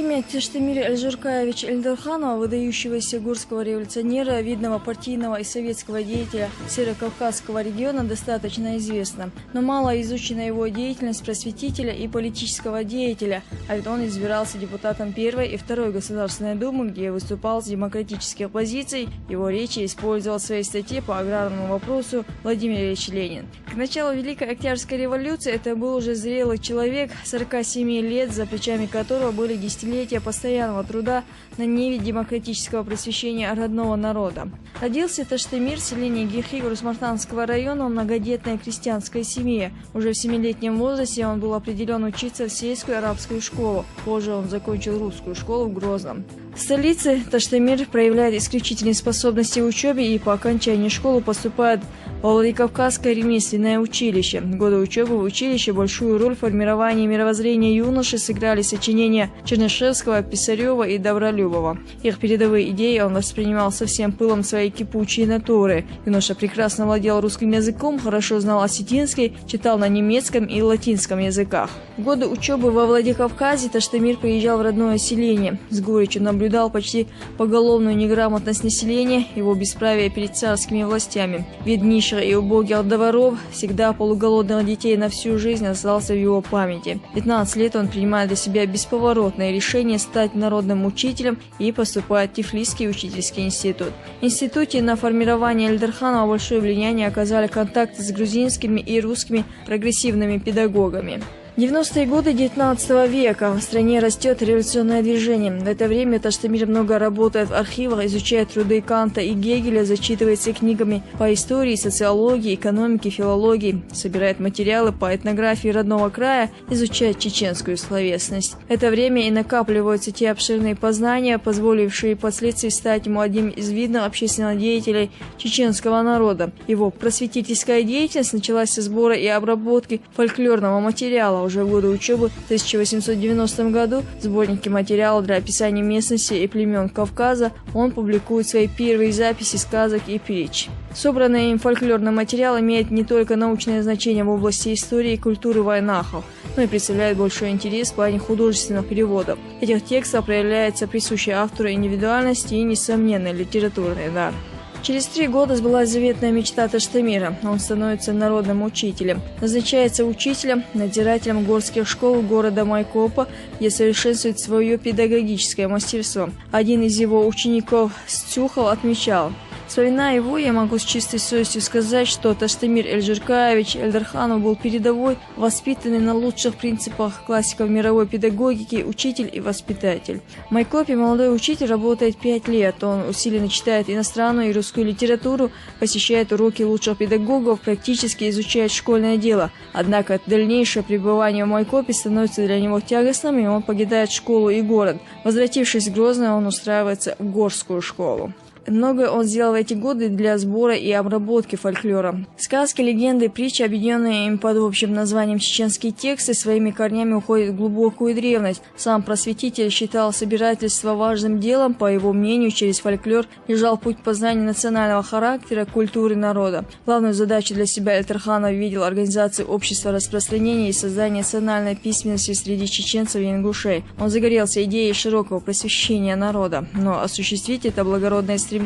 Имя Таштемира Эльжуркаевича Эльдарханова, выдающегося горского революционера, видного партийного и советского деятеля Северокавказского региона, достаточно известно. Но мало изучена его деятельность просветителя и политического деятеля, а ведь он избирался депутатом Первой и Второй Государственной Думы, где выступал с демократических позиций. Его речи использовал в своей статье по аграрному вопросу Владимир Ильич Ленин. К началу Великой Октябрьской революции это был уже зрелый человек, 47 лет, за плечами которого были десятилетия постоянного труда на ниве демократического просвещения родного народа. Родился Таштемир в селении Гихи Урус-Мартанского района в многодетной крестьянской семье. Уже в 7-летнем возрасте он был определен учиться в сельскую арабскую школу. Позже он закончил русскую школу в Грозном. В столице Таштемир проявляет исключительные способности в учебе и по окончании школы поступает во Владикавказское ремесленное училище. Годы учебы в училище большую роль в формировании мировоззрения юноши сыграли сочинения Чернышевского, Писарева и Добролюбова. Их передовые идеи он воспринимал со всем пылом своей кипучей натуры. Юноша прекрасно владел русским языком, хорошо знал осетинский, читал на немецком и латинском языках. В годы учебы во Владикавказе Таштемир приезжал в родное селение. С горечью наблюдал почти поголовную неграмотность населения, его бесправие перед царскими властями. Вид нищих и убогих дворов, всегда полуголодных детей на всю жизнь, остался в его памяти. 15 лет он принимает для себя бесповоротное решение стать народным учителем и поступает в Тифлисский учительский институт. В институте на формирование Эльдарханова большое влияние оказали контакты с грузинскими и русскими прогрессивными педагогами. В 90-е годы 19 века в стране растет революционное движение. В это время Таштемир много работает в архивах, изучает труды Канта и Гегеля, зачитывается книгами по истории, социологии, экономике, филологии, собирает материалы по этнографии родного края, изучает чеченскую словесность. В это время и накапливаются те обширные познания, позволившие впоследствии стать ему одним из видных общественных деятелей чеченского народа. Его просветительская деятельность началась со сбора и обработки фольклорного материала. Уже в годы учебы в 1890 году в сборнике материалов для описания местности и племен Кавказа он публикует свои первые записи сказок и притч. Собранный им фольклорный материал имеет не только научное значение в области истории и культуры вайнахов, но и представляет большой интерес в плане художественных переводов. В этих текстах проявляется присущая автору индивидуальность и несомненный литературный дар. Через 3 года сбылась заветная мечта Таштемира. Он становится народным учителем. Назначается учителем, надзирателем горских школ города Майкопа, где совершенствует свое педагогическое мастерство. Один из его учеников, Стюхов, отмечал: вспоминая его, я могу с чистой совестью сказать, что Таштемир Эльжуркаевич Эльдарханов был передовой, воспитанный на лучших принципах классиков мировой педагогики, учитель и воспитатель. В Майкопе молодой учитель работает 5 лет. Он усиленно читает иностранную и русскую литературу, посещает уроки лучших педагогов, практически изучает школьное дело. Однако дальнейшее пребывание в Майкопе становится для него тягостным, и он покидает школу и город. Возвратившись в Грозный, он устраивается в горскую школу. Многое он сделал в эти годы для сбора и обработки фольклора. Сказки, легенды, притчи, объединенные им под общим названием чеченские тексты, своими корнями уходят в глубокую древность. Сам просветитель считал собирательство важным делом. По его мнению, через фольклор лежал путь познания национального характера, культуры народа. Главную задачу для себя Эльдарханов видел организацию общества распространения и создания национальной письменности среди чеченцев и ингушей. Он загорелся идеей широкого просвещения народа, но осуществить это благородное стремление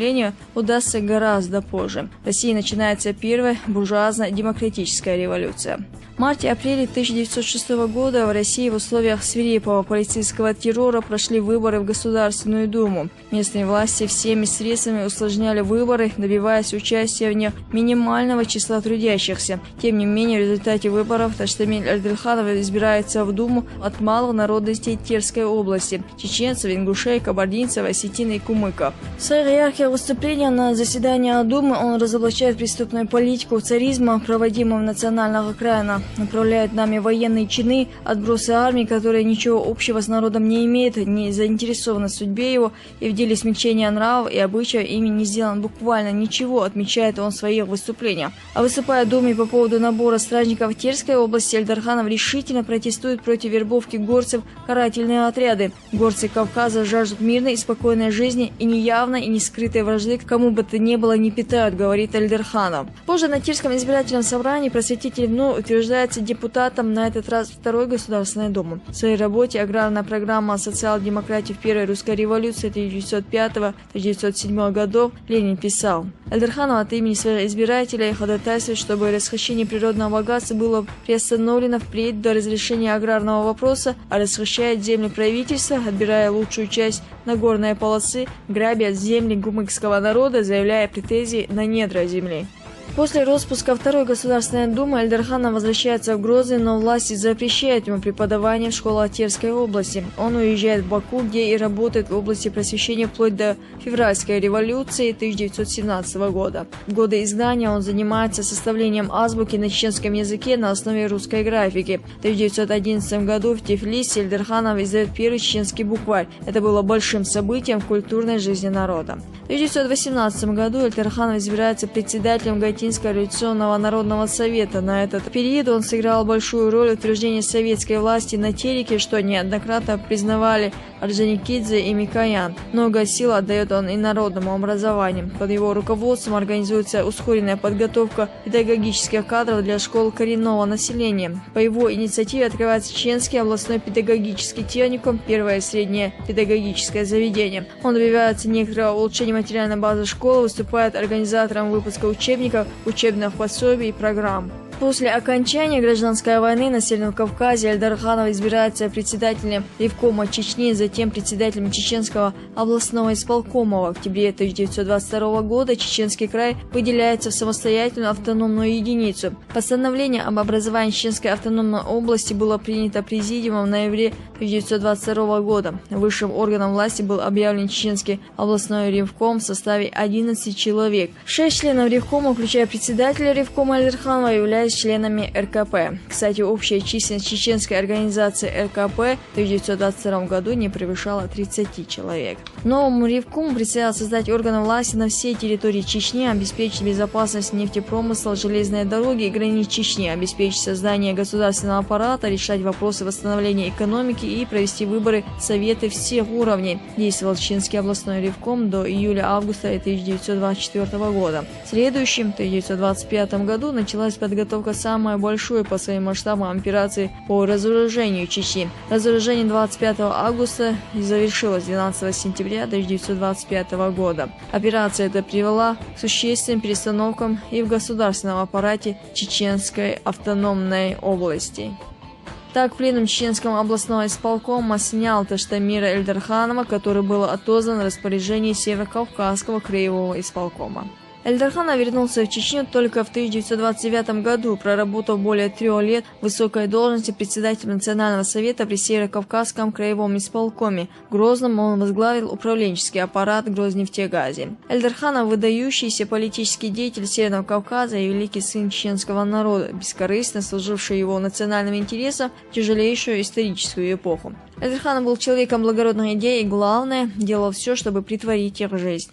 удастся гораздо позже. В России начинается первая буржуазно-демократическая революция. В марте-апреле 1906 года в России в условиях свирепого полицейского террора прошли выборы в Государственную Думу. Местные власти всеми средствами усложняли выборы, добиваясь участия в них минимального числа трудящихся. Тем не менее, в результате выборов Таштемир Эльдарханов избирается в Думу от малых народностей Терской области – чеченцев, ингушей, кабардинцев, осетин и кумыков. В своих ярких выступлениях на заседании Думы он разоблачает преступную политику царизма, проводимую в национальных окраинах, направляет нами военные чины, отбросы армии, которые ничего общего с народом не имеют, не заинтересованы в судьбе его, и в деле смягчения нравов и обычаев ими не сделано буквально ничего, отмечает он в своих выступлениях. А выступая в Думе по поводу набора стражников в Терской области, Эльдарханов решительно протестует против вербовки горцев в карательные отряды. Горцы Кавказа жаждут мирной и спокойной жизни, и ни явной, и ни скрытой вражды к кому бы то ни было не питают, говорит Эльдарханов. Позже на Терском избирательном собрании просветитель вновь утверждает является депутатом на этот раз Второй Государственной Думы. В своей работе «Аграрная программа социал-демократии в первой русской революции 1905-1907 годов» Ленин писал: Эльдорханов от имени своих избирателей ходатайствует, чтобы расхищение природного богатства было приостановлено впредь до разрешения аграрного вопроса, а расхищает земли правительства, отбирая лучшую часть Нагорной полосы, грабя земли гумыкского народа, заявляя претензии на недра земли. После распуска Второй Государственной Думы Эльдорханов возвращается в Грозный, но власти запрещают ему преподавание в школах Терской области. Он уезжает в Баку, где и работает в области просвещения вплоть до февральской революции 1917 года. В годы изгнания он занимается составлением азбуки на чеченском языке на основе русской графики. В 1911 году в Тифлисе Эльдорханов издает первый чеченский букварь. Это было большим событием в культурной жизни народа. В 1918 году Эльдорханов избирается председателем Гатинского революционного народного совета. На этот период он сыграл большую роль в утверждении советской власти на Тереке, что неоднократно признавали Орджоникидзе и Микоян. Много сил отдает он и народному образованию. Под его руководством организуется ускоренная подготовка педагогических кадров для школ коренного населения. По его инициативе открывается Чеченский областной педагогический техникум, первое среднее педагогическое заведение. Он добивается некоторого улучшения материальной базы школы, выступает организатором выпуска учебников, учебных пособий и программ. После окончания гражданской войны на Северном Кавказе Эльдорханов избирается председателем Ревкома Чечни, затем председателем Чеченского областного исполкома. В октябре 1922 года Чеченский край выделяется в самостоятельную автономную единицу. Постановление об образовании Чеченской автономной области было принято президиумом в ноябре 1922 года. Высшим органом власти был объявлен Чеченский областной ревком в составе 11 человек. 6 членов ревкома, включая председателя ревкома Эльдорханова, являются членами РКП. Кстати, общая численность чеченской организации РКП в 1922 году не превышала 30 человек. Новому ревкому предстояло создать органы власти на всей территории Чечни, обеспечить безопасность нефтепромысла, железной дороги и границ Чечни, обеспечить создание государственного аппарата, решать вопросы восстановления экономики и провести выборы советы всех уровней. Действовал Чеченский областной ревком до июля-августа 1924 года. В следующем, 1925 году, началась подготовка самой большой по своим масштабам операции по разоружению Чечни. Разоружение 25 августа завершилось 12 сентября 1925 года. Операция эта привела к существенным перестановкам и в государственном аппарате Чеченской автономной области. Так, пленум Чеченского областного исполкома снял Таштамира Эльдорханова, который был отозван в распоряжение Северокавказского краевого исполкома. Эльдорханов вернулся в Чечню только в 1929 году, проработав более 3 лет в высокой должности председателя Национального совета при Северокавказском краевом исполкоме. В Грозном он возглавил управленческий аппарат Грознефтегази. Эльдорханов – выдающийся политический деятель Северного Кавказа и великий сын чеченского народа, бескорыстно служивший его национальным интересам в тяжелейшую историческую эпоху. Эльдорханов был человеком благородных идей и, главное, делал все, чтобы претворить их в жизнь.